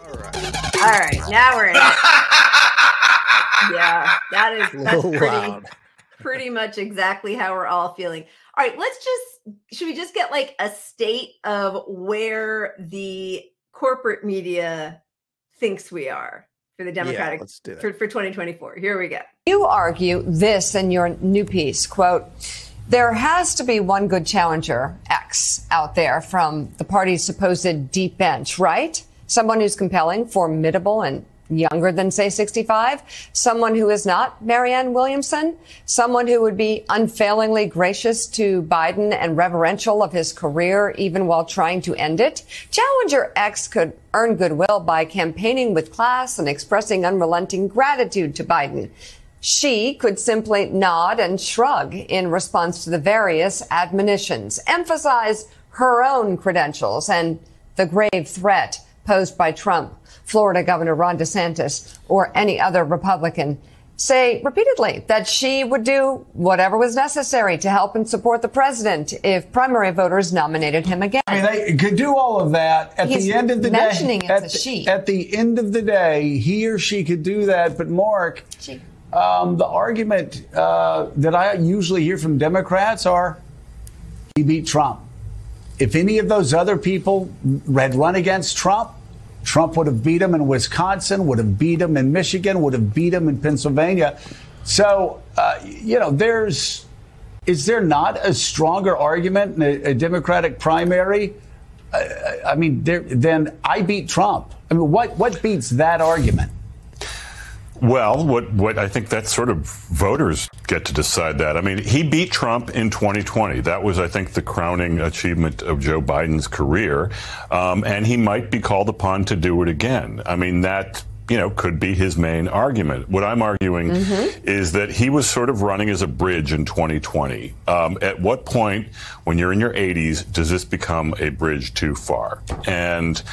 All right. All right. Now we're in it. Yeah, that's pretty much exactly how we're all feeling. All right, should we just get like a state of where the corporate media thinks we are for the Democratic let's do that. for 2024. Here we go. You argue this in your new piece, quote, there has to be one good challenger, X, out there from the party's supposed deep bench, right? Someone who's compelling, formidable, and younger than, say, 65, someone who is not Marianne Williamson, someone who would be unfailingly gracious to Biden and reverential of his career even while trying to end it. Challenger X could earn goodwill by campaigning with class and expressing unrelenting gratitude to Biden. She could simply nod and shrug in response to the various admonitions, emphasize her own credentials and the grave threat posed by Trump, Florida Governor Ron DeSantis, or any other Republican, say repeatedly that she would do whatever was necessary to help and support the president if primary voters nominated him again. I mean, they could do all of that. At the end of the day, at the end of the day, he or she could do that. But Mark, the argument that I usually hear from Democrats are, he beat Trump. If any of those other people had run against Trump, Trump would have beat him in Wisconsin, would have beat him in Michigan, would have beat him in Pennsylvania. So, is there not a stronger argument in a Democratic primary? Then I beat Trump. I mean, what beats that argument? Well, what I think that sort of voters get to decide that. I mean, he beat Trump in 2020. That was, I think, the crowning achievement of Joe Biden's career. And he might be called upon to do it again. I mean, that, could be his main argument. What I'm arguing is that he was sort of running as a bridge in 2020. At what point, when you're in your 80s, does this become a bridge too far? And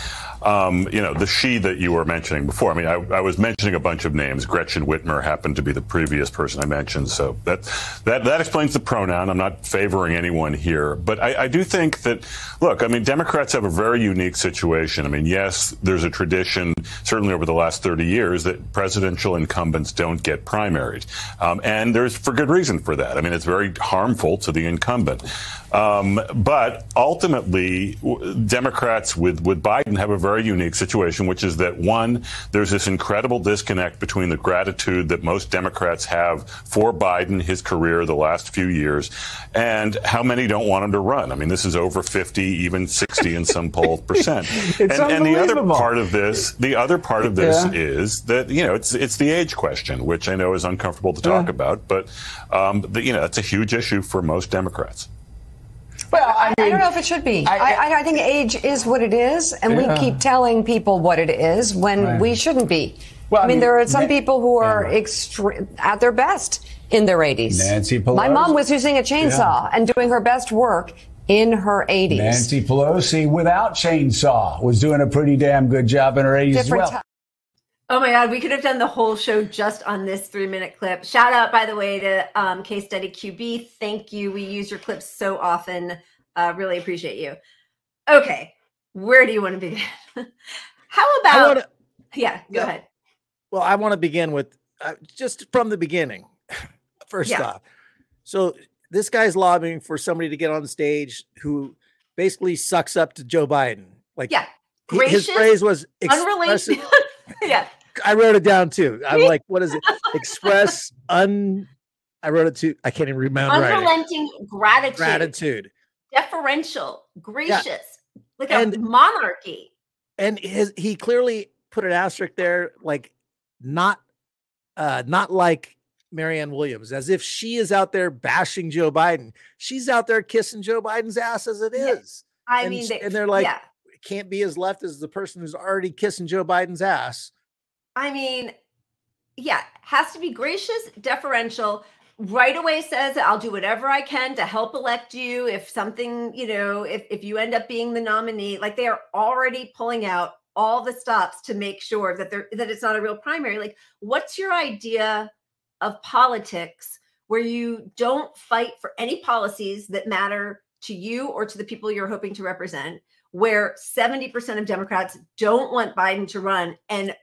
the she that you were mentioning before. I mean, I was mentioning a bunch of names. Gretchen Whitmer happened to be the previous person I mentioned. So that explains the pronoun. I'm not favoring anyone here. But I do think that, look, I mean, Democrats have a very unique situation. I mean, yes, there's a tradition, certainly over the last 30 years, that presidential incumbents don't get primaried. And there's for good reason for that. I mean, it's very harmful to the incumbent. But ultimately, Democrats with Biden have a very unique situation, which is that, one, there's this incredible disconnect between the gratitude that most Democrats have for Biden, his career, the last few years, and how many don't want him to run. I mean, this is over 50, even 60 in some polls percent. And the other part of this, is that, it's the age question, which I know is uncomfortable to talk about, but, it's a huge issue for most Democrats. Well, I don't know if it should be. I think age is what it is, and we keep telling people what it is when we shouldn't be. Well, I mean, there are some people who are at their best in their 80s. Nancy Pelosi. My mom was using a chainsaw and doing her best work in her 80s. Nancy Pelosi, without chainsaw, was doing a pretty damn good job in her 80s as well. Oh my God, we could have done the whole show just on this 3-minute clip. Shout out, by the way, to Case Study QB. Thank you. We use your clips so often. Really appreciate you. Okay, where do you want to begin? How about? Go ahead. Well, I want to begin with just from the beginning. First off, so this guy's lobbying for somebody to get on stage who basically sucks up to Joe Biden. Like, gracious, his phrase was unrelated. I wrote it down too. I'm like, what is it? I wrote it too. I can't even remember. Unrelenting gratitude. Gratitude. Deferential. Gracious. Like a monarchy. And he clearly put an asterisk there, like not like Marianne Williams, as if she is out there bashing Joe Biden. She's out there kissing Joe Biden's ass as it is. And they're like, it can't be as left as the person who's already kissing Joe Biden's ass. I mean, has to be gracious, deferential, right away says, I'll do whatever I can to help elect you. If something, if you end up being the nominee, like they are already pulling out all the stops to make sure that it's not a real primary. Like, what's your idea of politics where you don't fight for any policies that matter to you or to the people you're hoping to represent, where 70% of Democrats don't want Biden to run, and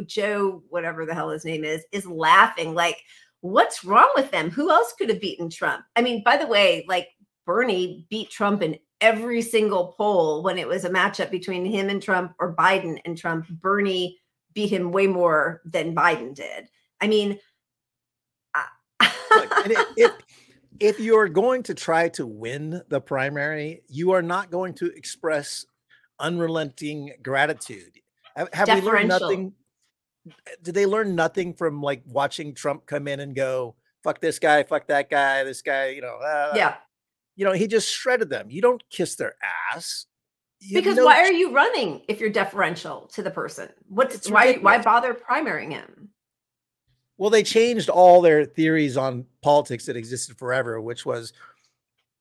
Joe, whatever the hell his name is laughing like, what's wrong with them? Who else could have beaten Trump? I mean, by the way, like Bernie beat Trump in every single poll when it was a matchup between him and Trump or Biden and Trump. Bernie beat him way more than Biden did. I mean, if you're going to try to win the primary, you are not going to express unrelenting gratitude. Have we learned nothing? Did they learn nothing from like watching Trump come in and go, fuck this guy, fuck that guy, this guy, yeah. He just shredded them. You don't kiss their ass. Because why are you running if you're deferential to the person? Why bother primarying him? Well, they changed all their theories on politics that existed forever, which was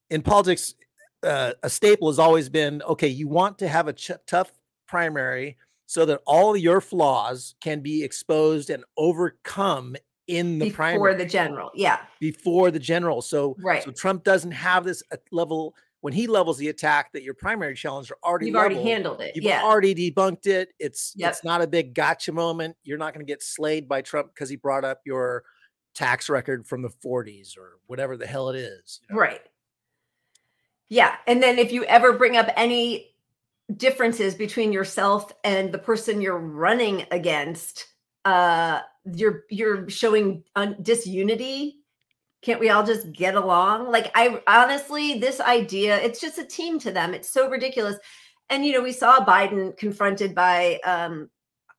in politics, a staple has always been, okay, you want to have a tough primary so that all your flaws can be exposed and overcome in the primary. Before the general. Yeah. Before the general. So, right. So Trump doesn't have this level when he levels the attack that your primary challenger already You've already handled it. You've already debunked it. It's not a big gotcha moment. You're not going to get slayed by Trump because he brought up your tax record from the 40s or whatever the hell it is. Right. Yeah. And then if you ever bring up any differences between yourself and the person you're running against, you're showing disunity. Can't we all just get along? Like, I honestly, this idea, it's just a team to them. It's so ridiculous. And, we saw Biden confronted by,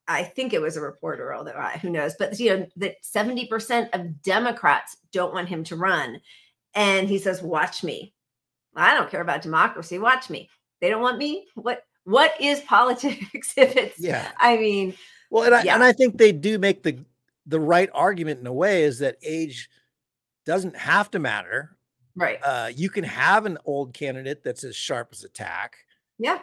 I think it was a reporter, although who knows, but, that 70% of Democrats don't want him to run. And he says, watch me. I don't care about democracy. Watch me. They don't want me. What is politics if it's, I mean. Well, and I think they do make the right argument in a way is that age doesn't have to matter. Right. You can have an old candidate that's as sharp as a tack. Yeah.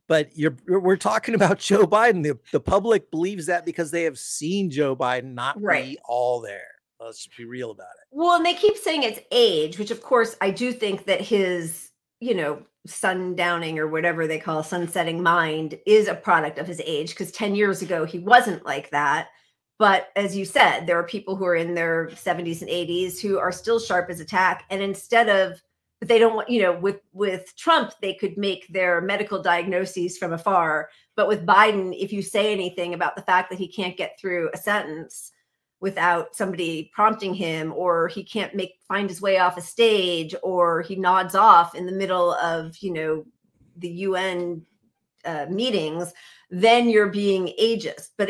But we're talking about Joe Biden. The public believes that because they have seen Joe Biden not be all there. Let's just be real about it. Well, and they keep saying it's age, which of course I do think that his, sundowning or whatever they call sunsetting mind is a product of his age, because 10 years ago he wasn't like that. But as you said, there are people who are in their 70s and 80s who are still sharp as a tack. And but they don't want, with Trump, they could make their medical diagnoses from afar. But with Biden, if you say anything about the fact that he can't get through a sentence without somebody prompting him, or he can't find his way off a stage, or he nods off in the middle of, the UN meetings, then you're being ageist. But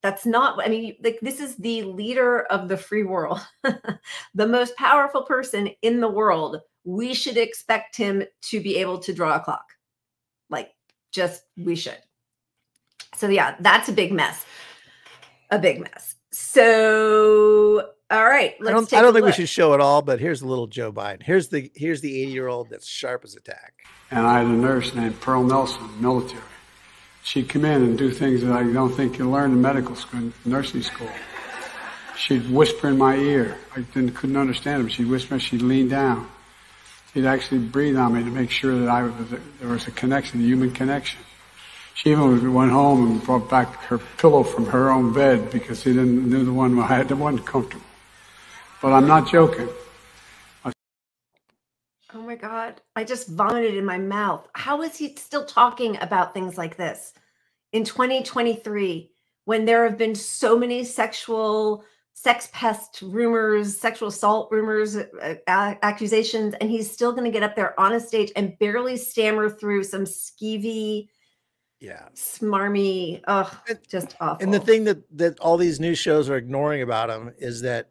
that's not, I mean, like, this is the leader of the free world, the most powerful person in the world. We should expect him to be able to draw a clock. We should. So yeah, that's a big mess. A big mess. So, all right. I don't think we should show it all, but here's a little Joe Biden. Here's the 80-year-old that's sharp as a tack. And I had a nurse named Pearl Nelson, military. She'd come in and do things that I don't think you learn in medical school, nursing school. She'd whisper in my ear. I couldn't understand her. She'd whisper, she'd lean down. She'd actually breathe on me to make sure that there was a connection, a human connection. She even went home and brought back her pillow from her own bed because she knew the one I had, the one comfortable. But I'm not joking. Oh my God. I just vomited in my mouth. How is he still talking about things like this in 2023 when there have been so many sex pest rumors, sexual assault rumors, accusations, and he's still going to get up there on a stage and barely stammer through some skeevy, smarmy, just awful. And the thing that all these news shows are ignoring about him is that,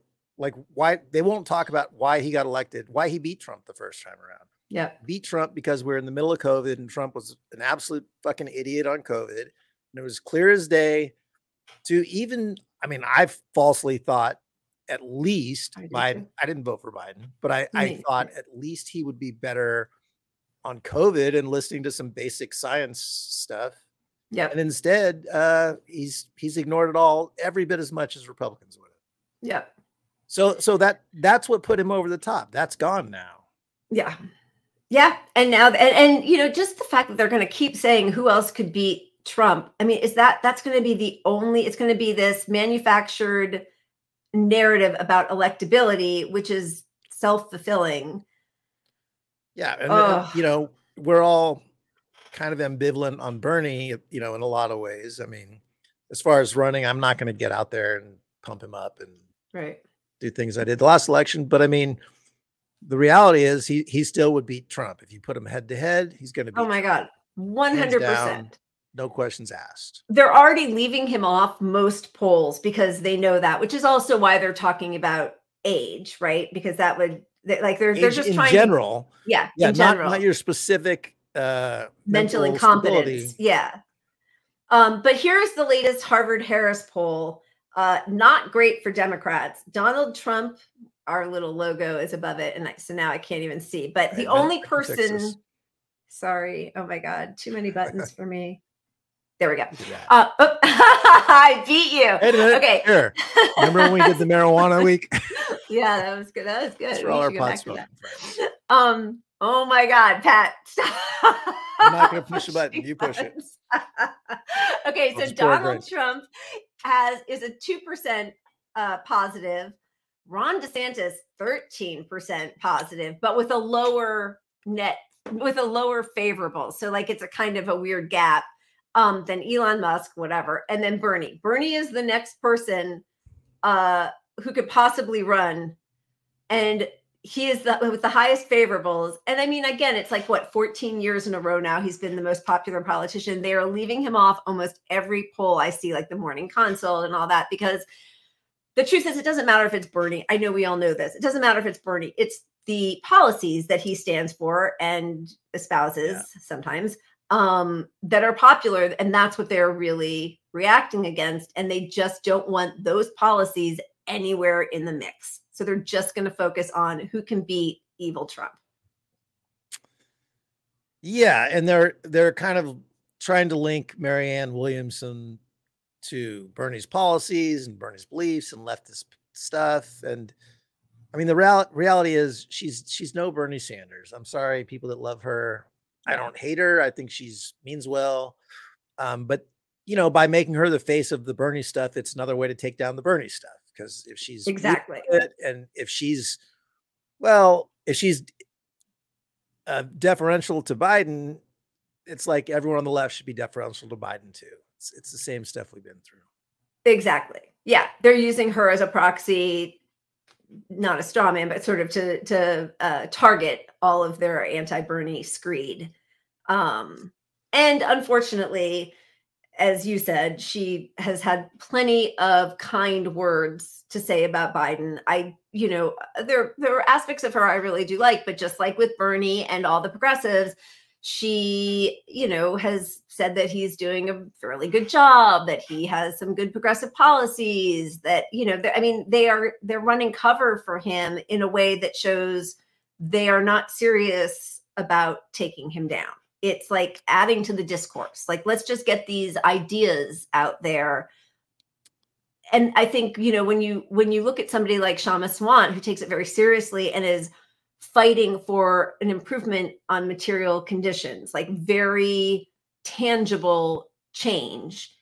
why they won't talk about why he got elected, why he beat Trump the first time around. Yeah. Beat Trump because we're in the middle of COVID and Trump was an absolute fucking idiot on COVID. And it was clear as day I've falsely thought at least Biden, I didn't vote for Biden, but I thought at least he would be better on COVID and listening to some basic science stuff. Yeah. And instead, he's ignored it all every bit as much as Republicans would have. Yeah. So that's what put him over the top. That's gone now. Yeah. Yeah. And now, and you know, just the fact that they're going to keep saying who else could beat Trump. I mean, that's going to be the only, it's going to be this manufactured narrative about electability, which is self-fulfilling. Yeah. And you know, we're all kind of ambivalent on Bernie, you know, in a lot of ways. I mean, as far as running, I'm not going to get out there and pump him up and do things I did the last election. But I mean, the reality is he still would beat Trump. If you put him head to head, he's going to beat Oh my Trump. God, 100%. No questions asked. They're already leaving him off most polls because they know that, which is also why they're talking about age, right? Because that would, like, they're just trying in general. Yeah, in general. Not your specific mental incompetence. Stability. Yeah. But here's the latest Harvard-Harris poll. Not great for Democrats. Donald Trump, our little logo is above it. And so now I can't even see. But the only person, sorry, oh my God, too many buttons for me. There we go. I beat you. Wait a minute. Okay. Here. Remember when we did the marijuana week? Yeah, that was good. That was good. For all our pot smoking friends. Oh my God, Pat. I'm not going to push a button. You push it. Okay, so Donald Trump is a 2% positive. Ron DeSantis 13% positive, but with a lower favorable. So like it's a kind of a weird gap. Then Elon Musk, whatever, and then Bernie. Bernie is the next person who could possibly run, and he is with the highest favorables. And I mean, again, it's like what, 14 years in a row now he's been the most popular politician. They are leaving him off almost every poll I see, like the Morning Consult and all that, because the truth is, it doesn't matter if it's Bernie. I know we all know this. It doesn't matter if it's Bernie. It's the policies that he stands for and espouses sometimes that are popular. And that's what they're really reacting against. And they just don't want those policies anywhere in the mix. So they're just going to focus on who can beat evil Trump. Yeah. And they're kind of trying to link Marianne Williamson to Bernie's policies and Bernie's beliefs and leftist stuff. And I mean, the reality is she's no Bernie Sanders. I'm sorry, people that love her. I don't hate her. I think she's means well. But you know, by making her the face of the Bernie stuff, it's another way to take down the Bernie stuff. Because if she's exactly, and if she's deferential to Biden, it's like everyone on the left should be deferential to Biden too. It's the same stuff we've been through. Exactly. Yeah, they're using her as a proxy, not a straw man, but sort of to target all of their anti-Bernie screed. And unfortunately, as you said, she has had plenty of kind words to say about Biden. There are aspects of her I really do like, but just like with Bernie and all the progressives, she, has said that he's doing a fairly good job, that he has some good progressive policies, that, they're running cover for him in a way that shows they are not serious about taking him down. It's like adding to the discourse. Like, let's just get these ideas out there. And I think, when you look at somebody like Shama Swan, who takes it very seriously and is fighting for an improvement on material conditions, like very tangible change,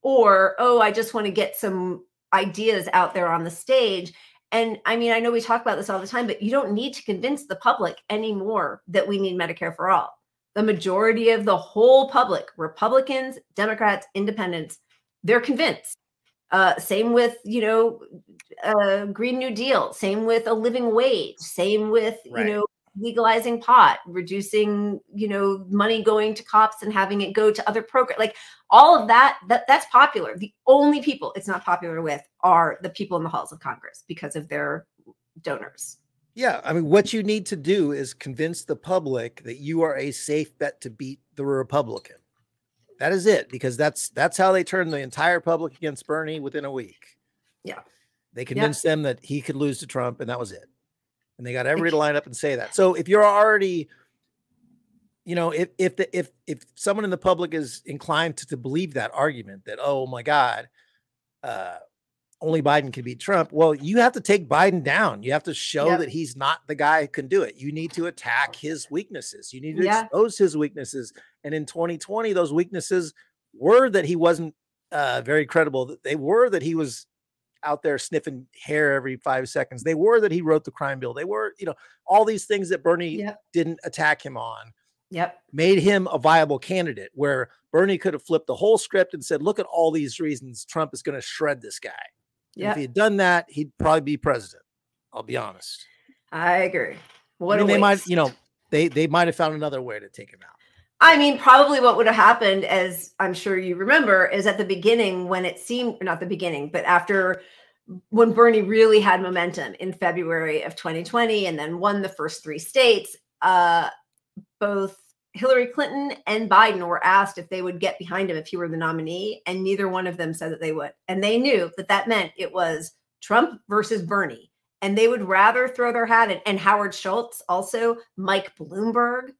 or, I just want to get some ideas out there on the stage. And I mean, I know we talk about this all the time, but you don't need to convince the public anymore that we need Medicare for all. The majority of the whole public, Republicans, Democrats, Independents, they're convinced. Same with, Green New Deal, same with a living wage, same with, legalizing pot, reducing, money going to cops and having it go to other programs, like all of that's popular. The only people it's not popular with are the people in the halls of Congress because of their donors. Yeah. I mean, what you need to do is convince the public that you are a safe bet to beat the Republican. That is it, because that's how they turned the entire public against Bernie within a week. Yeah. They convinced them that he could lose to Trump, and that was it. And they got everybody to line up and say that. So if you're already, if someone in the public is inclined to believe that argument that, oh my God, only Biden can beat Trump. Well, you have to take Biden down. You have to show that he's not the guy who can do it. You need to attack his weaknesses. You need to expose his weaknesses. And in 2020, those weaknesses were that he wasn't very credible. They were that he was out there sniffing hair every 5 seconds. They were that he wrote the crime bill. They were, all these things that Bernie didn't attack him on. Made him a viable candidate, where Bernie could have flipped the whole script and said, look at all these reasons Trump is going to shred this guy. If he had done that, he'd probably be president. I'll be honest. I agree. They might, they might have found another way to take him out. I mean, probably what would have happened, as I'm sure you remember, is at the beginning when it seemed, not the beginning, but after, when Bernie really had momentum in February of 2020 and then won the first 3 states, both Hillary Clinton and Biden were asked if they would get behind him if he were the nominee, and neither one of them said that they would. And they knew that that meant it was Trump versus Bernie, and they would rather throw their hat in. And Howard Schultz, also Mike Bloomberg.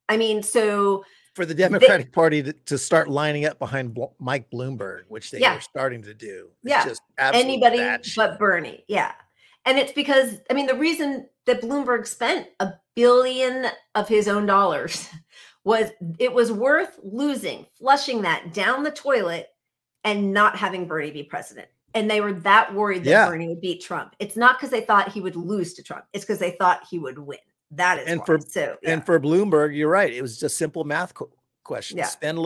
I mean, so for the Democratic Party to start lining up behind Mike Bloomberg, which they were starting to do. It's just anybody but Bernie. Yeah. And it's because, I mean, the reason that Bloomberg spent $1 billion of his own dollars was it was worth losing, flushing that down the toilet and not having Bernie be president. And they were that worried that Bernie would beat Trump. It's not because they thought he would lose to Trump. It's because they thought he would win. That is and why. And for Bloomberg, you're right. It was just simple math question. Spend a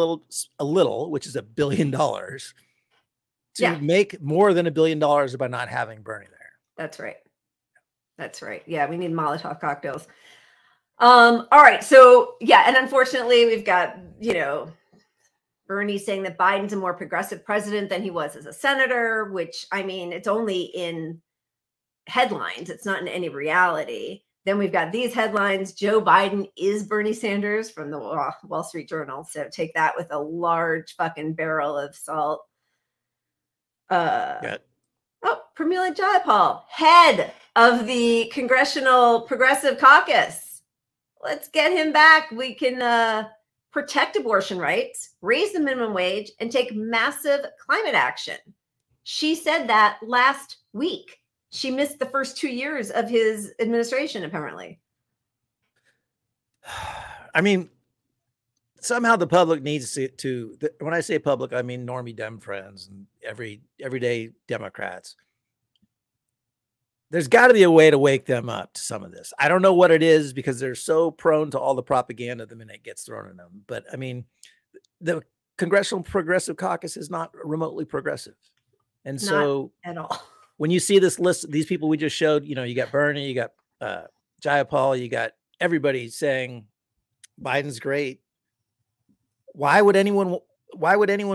little, which is $1 billion, to make more than $1 billion by not having Bernie there. That's right. That's right. Yeah, we need Molotov cocktails. All right. So and unfortunately, we've got Bernie saying that Biden's a more progressive president than he was as a senator, which, I mean, it's only in headlines. It's not in any reality. Then we've got these headlines. Joe Biden is Bernie Sanders from the Wall Street Journal. So take that with a large fucking barrel of salt. Pramila Jayapal, head of the Congressional Progressive Caucus. Let's get him back. We can protect abortion rights, raise the minimum wage, and take massive climate action. She said that last week. She missed the first 2 years of his administration, apparently. I mean, somehow the public needs to when I say public, I mean normie Dem friends and everyday Democrats. There's got to be a way to wake them up to some of this. I don't know what it is, because they're so prone to all the propaganda the minute it gets thrown at them. But I mean, the Congressional Progressive Caucus is not remotely progressive. And so not at all. When you see this list, these people we just showed, you got Bernie, you got Jayapal, you got everybody saying Biden's great. Why would anyone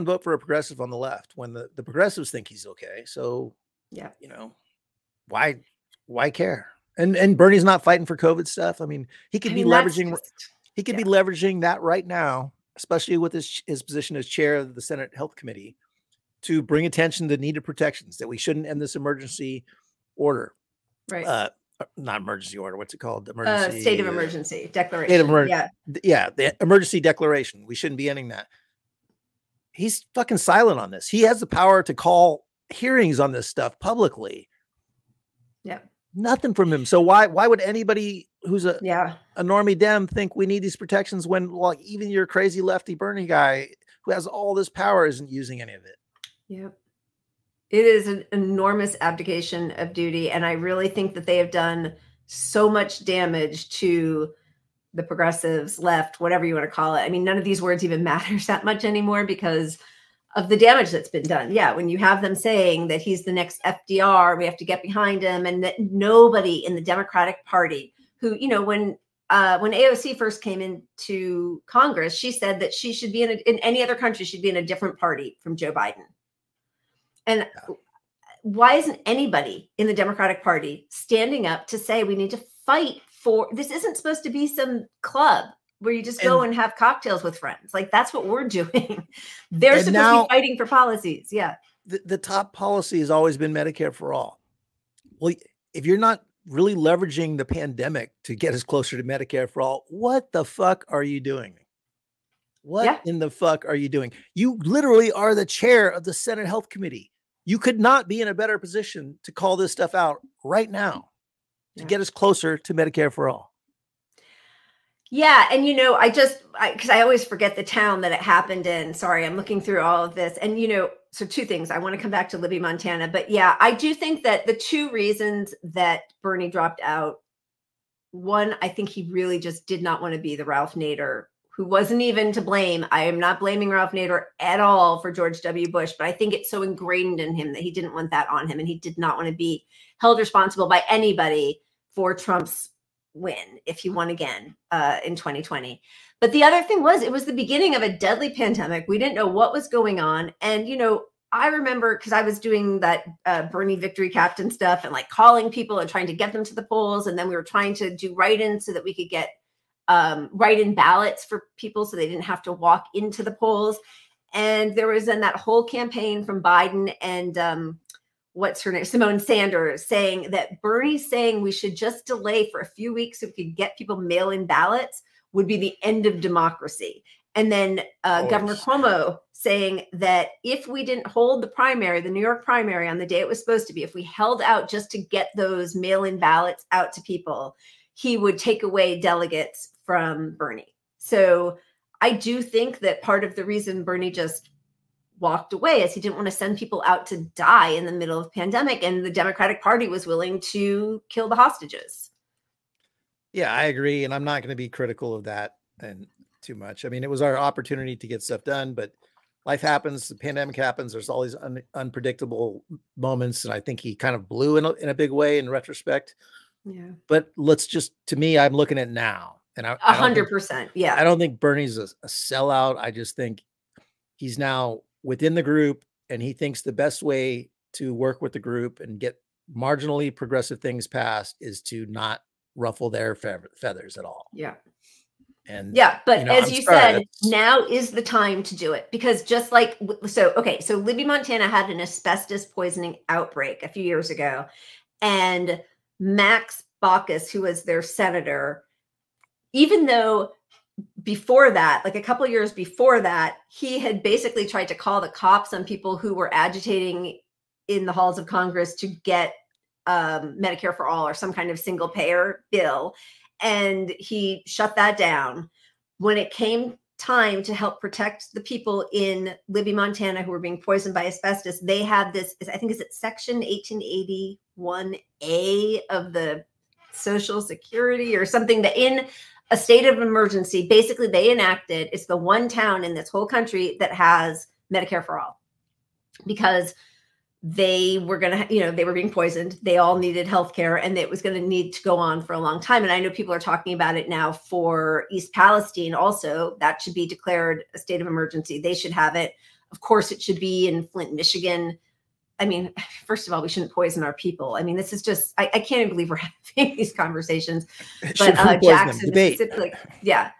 vote for a progressive on the left when the progressives think he's okay? So why care? And Bernie's not fighting for COVID stuff. I mean, he could be leveraging that right now, especially with his position as chair of the Senate Health Committee, to bring attention to needed protections, that we shouldn't end this emergency order. Right. Not emergency order. What's it called? Emergency state of emergency declaration. The emergency declaration. We shouldn't be ending that. He's fucking silent on this. He has the power to call hearings on this stuff publicly. Yeah. Nothing from him. So why would anybody who's a normie Dem think we need these protections when even your crazy lefty Bernie guy who has all this power isn't using any of it? Yep. It is an enormous abdication of duty. And I really think that they have done so much damage to the progressives, left, whatever you want to call it. I mean, none of these words even matters that much anymore because of the damage that's been done. Yeah. When you have them saying that he's the next FDR, we have to get behind him, and that nobody in the Democratic Party who, when AOC first came into Congress, she said that she should be in any other country, she'd be in a different party from Joe Biden. And why isn't anybody in the Democratic Party standing up to say we need to fight for this? Isn't supposed to be some club where you just go and have cocktails with friends. Like, that's what we're doing. They're supposed to be fighting for policies. Yeah. The top policy has always been Medicare for all. Well, if you're not really leveraging the pandemic to get us closer to Medicare for all, what the fuck are you doing? What in the fuck are you doing? You literally are the chair of the Senate Health Committee. you could not be in a better position to call this stuff out right now to get us closer to Medicare for all. Yeah. And, you know, because I always forget the town that it happened in. Sorry, I'm looking through all of this. And, you know, so two things. I want to come back to Libby, Montana. But yeah, I do think that the two reasons that Bernie dropped out, one, I think he really just did not want to be the Ralph Nader, who wasn't even to blame. I am not blaming Ralph Nader at all for George W. Bush, but I think it's so ingrained in him that he didn't want that on him. And he did not want to be held responsible by anybody for Trump's win if he won again in 2020. But the other thing was, it was the beginning of a deadly pandemic. We didn't know what was going on. And, you know, I remember because I was doing that Bernie victory captain stuff and like calling people and trying to get them to the polls. And then we were trying to do write-ins so that we could get write-in ballots for people so they didn't have to walk into the polls. And there was then that whole campaign from Biden and what's her name, Simone Sanders, saying that Bernie's saying we should just delay for a few weeks so we could get people mail-in ballots would be the end of democracy. And then Governor Cuomo saying that if we didn't hold the primary, the New York primary on the day it was supposed to be, if we held out just to get those mail-in ballots out to people, he would take away delegates from Bernie. So I do think that part of the reason Bernie just walked away is he didn't want to send people out to die in the middle of pandemic, and the Democratic Party was willing to kill the hostages. Yeah, I agree. And I'm not going to be critical of that and too much. I mean, it was our opportunity to get stuff done, but life happens, the pandemic happens. There's all these unpredictable moments. And I think he kind of blew in a big way in retrospect. Yeah. But let's just, to me, I'm looking at now. And 100%. Yeah. I don't think Bernie's a sellout. I just think he's now within the group, and he thinks the best way to work with the group and get marginally progressive things passed is to not ruffle their feathers at all. Yeah. And yeah, but you know, as you said, now is the time to do it, because just like, so Libby, Montana had an asbestos poisoning outbreak a few years ago, and Max Baucus, who was their senator, even though before that, like a couple of years before that, he had basically tried to call the cops on people who were agitating in the halls of Congress to get Medicare for all or some kind of single payer bill. And he shut that down. When it came time to help protect the people in Libby, Montana, who were being poisoned by asbestos, they had this, I think, is it Section 1881A of the Social Security or something, that in a state of emergency, basically they enacted, it's the one town in this whole country that has Medicare for all, because they were going to, they were being poisoned. They all needed healthcare, and it was going to need to go on for a long time. And I know people are talking about it now for East Palestine also. That should be declared a state of emergency. They should have it. Of course, it should be in Flint, Michigan. I mean, first of all, we shouldn't poison our people. I mean, this is just, I can't even believe we're having these conversations. But Jackson, Mississippi, like, yeah.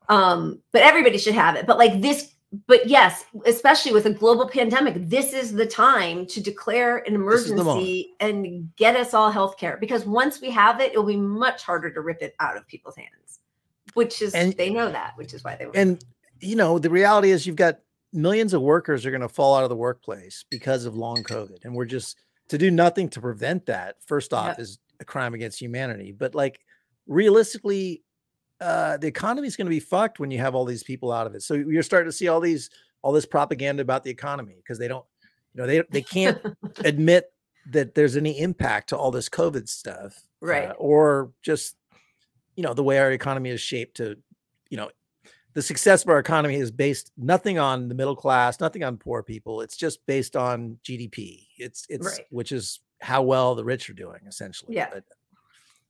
But everybody should have it. But like this, but yes, especially with a global pandemic, this is the time to declare an emergency and get us all healthcare, because once we have it, it'll be much harder to rip it out of people's hands, which is, they know that, which is why they were. And, the reality is you've got millions of workers are going to fall out of the workplace because of long COVID. And we're just, to do nothing to prevent that, first off, is a crime against humanity. But like realistically, the economy is going to be fucked when you have all these people out of it. So you're starting to see all this propaganda about the economy, because they don't, they can't admit that there's any impact to all this COVID stuff, right? Or just, the way our economy is shaped to, the success of our economy is based nothing on the middle class, nothing on poor people. It's just based on GDP. It's right. Which is how well the rich are doing, essentially. Yeah. But,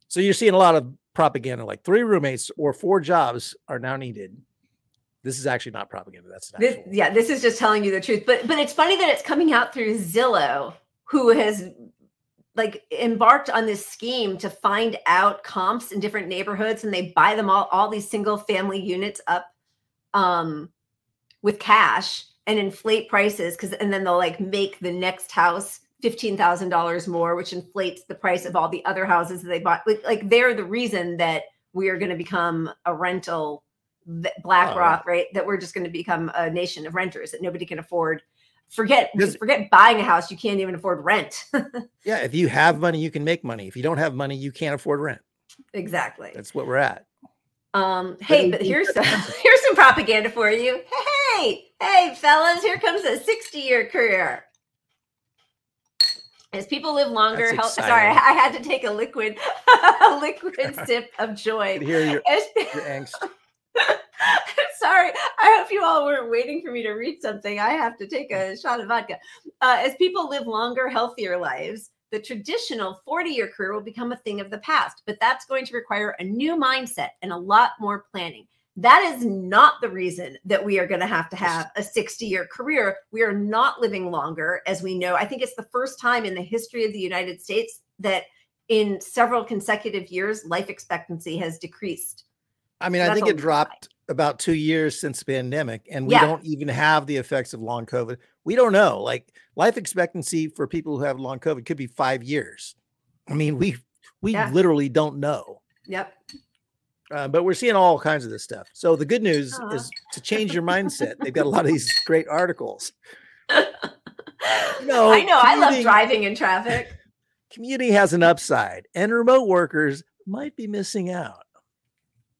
so you're seeing a lot of propaganda, like 3 roommates or 4 jobs are now needed. This is actually not propaganda. That's an actual. This is just telling you the truth. But it's funny that it's coming out through Zillow, who has like embarked on this scheme to find out comps in different neighborhoods, and they buy them all these single family units up with cash and inflate prices, and then they'll like make the next house $15,000 more, which inflates the price of all the other houses that they bought. Like they're the reason that we are going to become a rental BlackRock, right? That we're just going to become a nation of renters, that nobody can afford forget buying a house. You can't even afford rent. Yeah. If you have money, you can make money. If you don't have money, you can't afford rent. Exactly. That's what we're at. Hey, but here's some propaganda for you. Hey, fellas, here comes a 60-year career. As people live longer, sorry, I had to take a liquid sip of joy. I could hear your angst. Sorry, I hope you all weren't waiting for me to read something. I have to take a shot of vodka. As people live longer, healthier lives, the traditional 40-year career will become a thing of the past, but that's going to require a new mindset and a lot more planning. That is not the reason that we are going to have a 60-year career. We are not living longer, as we know. I think it's the first time in the history of the United States that in several consecutive years, life expectancy has decreased. I mean, I think it dropped about 2 years since the pandemic, and we don't even have the effects of long COVID. We don't know. Like, life expectancy for people who have long COVID could be 5 years. I mean, we literally don't know. Yep. But we're seeing all kinds of this stuff. So the good news is to change your mindset. They've got a lot of these great articles. I know. I love driving in traffic. Commuting has an upside, and remote workers might be missing out.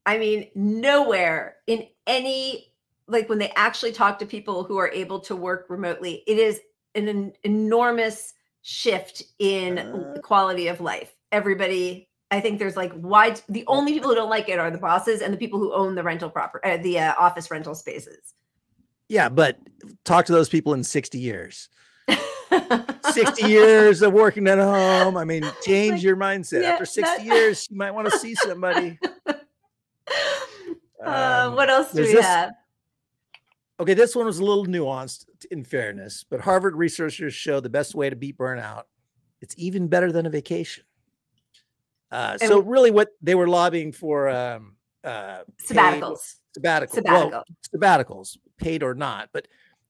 I mean, nowhere in any, like when they actually talk to people who are able to work remotely, it is an enormous shift in the quality of life. Everybody, I think there's like the only people who don't like it are the bosses and the people who own the office rental spaces. Yeah, but talk to those people in 60 years. 60 years of working at home. I mean, change your mindset. After 60 years, you might want to see somebody. What else do we have? Okay, this one was a little nuanced in fairness, but Harvard researchers show the best way to beat burnout. It's even better than a vacation. So really what they were lobbying for sabbaticals. Sabbaticals, paid or not. But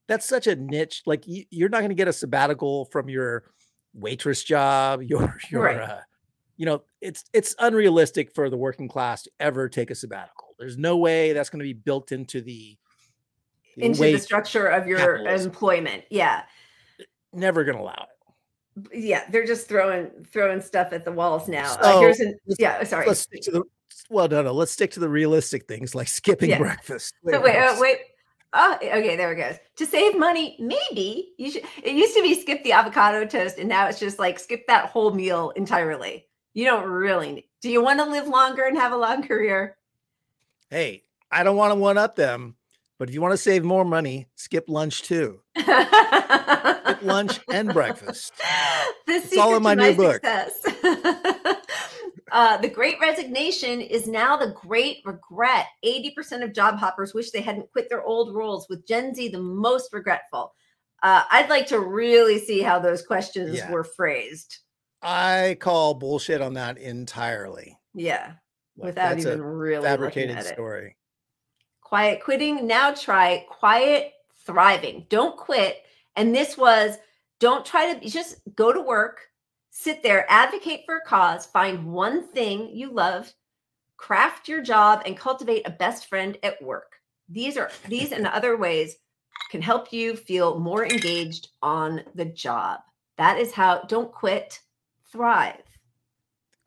that's such a niche. Like you're not going to get a sabbatical from your waitress job, it's unrealistic for the working class to ever take a sabbatical. There's no way that's going to be built into the structure of your employment. Yeah. Never going to allow it. Yeah. They're just throwing stuff at the walls now. Sorry. Let's stick to let's stick to the realistic things like skipping breakfast. Wait. Oh, okay. There it goes. To save money, maybe you should. It used to be skip the avocado toast, and now it's just like skip that whole meal entirely. You don't really need. Do you want to live longer and have a long career? Hey, I don't want to one-up them, but if you want to save more money, skip lunch too. Skip lunch and breakfast. It's all in my new book. The Great Resignation is now the Great Regret. 80% of job hoppers wish they hadn't quit their old roles, with Gen Z the most regretful. I'd like to really see how those questions were phrased. I call bullshit on that entirely. Yeah, without even really fabricated story. Quiet quitting. Now try quiet thriving. Don't quit. And this was, don't try to just go to work, sit there, advocate for a cause, find one thing you love, craft your job, and cultivate a best friend at work. These and other ways can help you feel more engaged on the job. That is how, don't quit, thrive.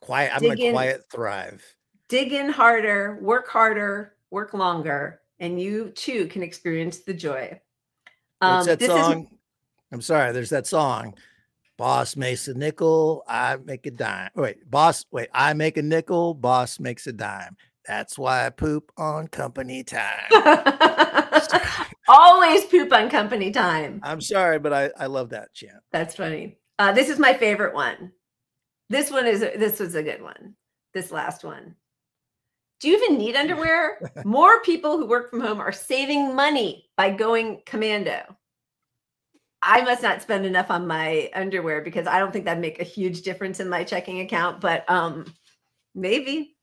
I'm going to quiet thrive. Dig in harder, work longer, and you too can experience the joy. What's that song? I'm sorry, there's that song. Boss makes a nickel, I make a dime. I make a nickel, boss makes a dime. That's why I poop on company time. Always poop on company time. I'm sorry, but I love that chant. That's funny. This is my favorite one. This was a good one. This last one. Do you even need underwear? More people who work from home are saving money by going commando. I must not spend enough on my underwear because I don't think that'd make a huge difference in my checking account, but maybe.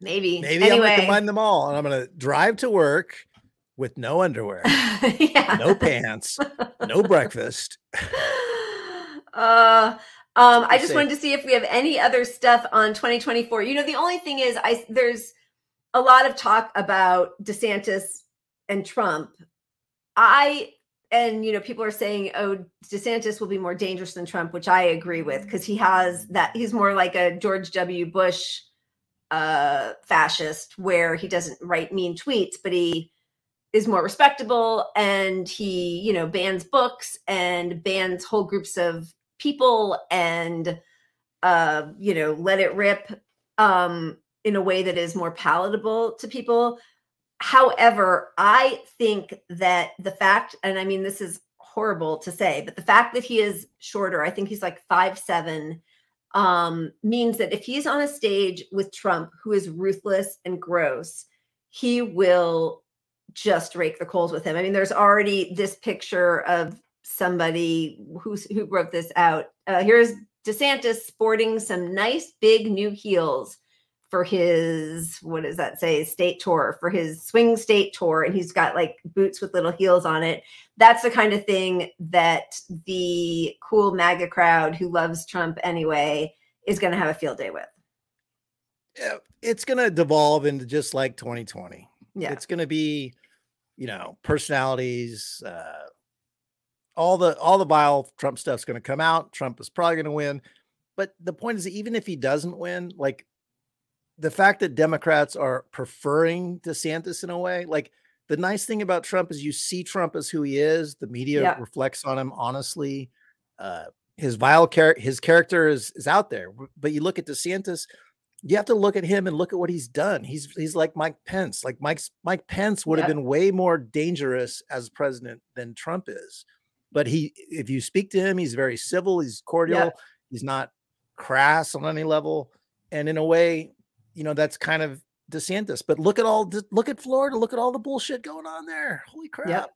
Anyway. I'm going to combine them all and I'm going to drive to work with no underwear, no pants, no breakfast. I just wanted to see if we have any other stuff on 2024. The only thing is there's a lot of talk about DeSantis and Trump. I you know, people are saying, oh, DeSantis will be more dangerous than Trump, which I agree with, because he has that, he's more like a George W. Bush fascist, where he doesn't write mean tweets, but he is more respectable, and he, you know, bans books and bans whole groups of people, and you know, let it rip in a way that is more palatable to people. However, I think that the fact, and I mean, this is horrible to say, but the fact that he is shorter, I think he's like 5'7", means that if he's on a stage with Trump, who is ruthless and gross, he will just rake the coals with him. I mean, there's already this picture of somebody who wrote this out. Here's DeSantis sporting some nice big new heels for his, what does that say, state tour, for his swing state tour. And he's got like boots with little heels on it. That's the kind of thing that the cool MAGA crowd who loves Trump anyway is going to have a field day with. Yeah, it's going to devolve into just like 2020. Yeah. It's going to be, you know, personalities, all the vile Trump stuff's going to come out. Trump is probably going to win. But the point is that even if he doesn't win, like, the fact that Democrats are preferring DeSantis in a way, like, the nice thing about Trump is you see Trump as who he is. The media reflects on him honestly. His vile his character is out there. But you look at DeSantis, you have to look at him and look at what he's done. He's like Mike Pence. Like Mike Pence would have been way more dangerous as president than Trump is. But if you speak to him, he's very civil. He's cordial. He's not crass on any level. And in a way, you know, that's kind of DeSantis. But look at Florida. Look at all the bullshit going on there. Holy crap.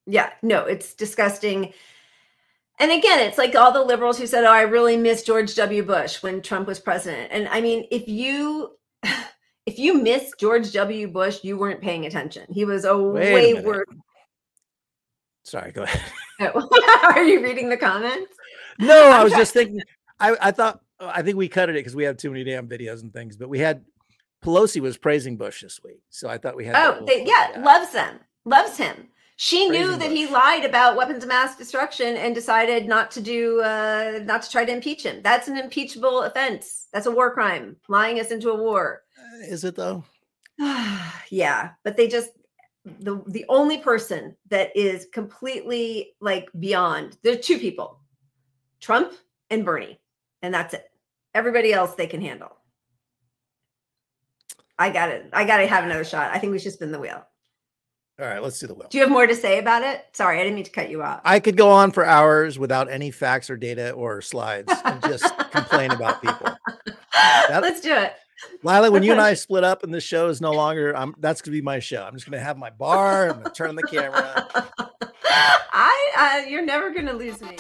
Yeah, no, it's disgusting. And again, it's like all the liberals who said, oh, I really miss George W. Bush when Trump was president. And I mean, if you miss George W. Bush, you weren't paying attention. He was a way worse. Sorry, go ahead. Are you reading the comments? No, I was just thinking, I think we cut it because we have too many damn videos and things, but we had Pelosi was praising Bush this week. So I thought we had. Loves him. She knew that he lied about weapons of mass destruction and decided not to try to impeach him. That's an impeachable offense. That's a war crime, lying us into a war. Is it though? Yeah, but they just, the only person that is completely like beyond, there are two people, Trump and Bernie, and that's it. Everybody else they can handle. I got to have another shot. I think we should spin the wheel. All right, let's do the wheel. Do you have more to say about it? Sorry, I didn't mean to cut you off. I could go on for hours without any facts or data or slides and just complain about people. Let's do it. Lila, when you and I split up and this show is no longer, that's going to be my show. I'm just going to have my bar. I'm going to turn on the camera. You're never going to lose me.